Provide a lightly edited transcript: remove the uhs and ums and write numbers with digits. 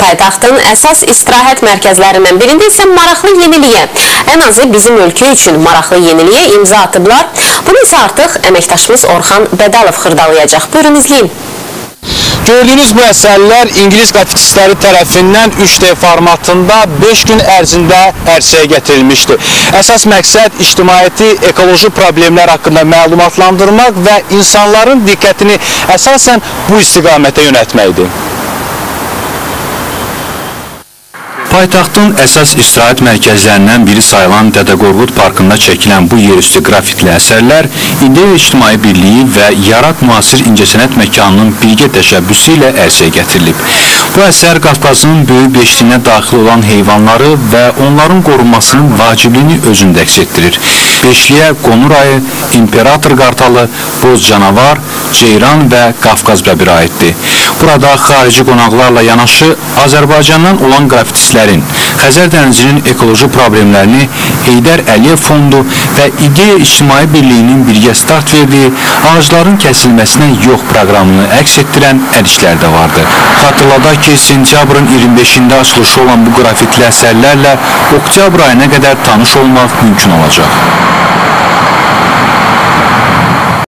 Paytaxtın əsas istirahət mərkəzlərindən birində isə maraqlı yeniliyə, ən azı bizim ölkə üçün maraqlı yeniliyə imza atıblar. Bunu isə artıq əməkdaşımız Orxan Bədalov xırdalayacaq. Buyurun, izləyin. Gördüyünüz bu əsərlər İngilis qrafikçiləri tərəfindən 3D formatında 5 gün ərzində ərsəyə gətirilmişdir. Əsas məqsəd ictimaiyyəti ekoloji problemlər haqqında məlumatlandırmaq və insanların diqqətini əsasən bu istiqamətə yönəltməkdir. Paytaxtın əsas istirahət mərkəzlərindən biri sayılan Dədə Qorqud Parkında çəkilən bu yerüstü qrafitli əsərlər İdeya İctimai Birliyi və Yarat Müasir İncəsənət Məkanının birgə təşəbbüsü ilə ərsəyə gətirilib. Bu əsər Qafqazın böyük beşliyinə daxil olan heyvanları və onların qorunmasının vacibliyini özündə əks etdirir. Beşliyə qonur ayı, imperator qartalı, boz canavar, ceyran və Qafqaz bəbiri aiddir. Burada xarici qonaqlarla yanaşı Azərbaycandan olan qrafitistlərin, Xəzər dənizinin ekoloji problemlərini Heydər Əliyev Fondu və İdeya İctimai Birliyinin birgə start verdiyi ağacların kəsilməsinə yox proqramını əks etdirən ədişlər də vardı. Xatırladaq ki, sentyabrın 25-də açılışı olan bu qrafitli əsərlərlə oktyabr ayına qədər tanış olmaq mümkün olacaq.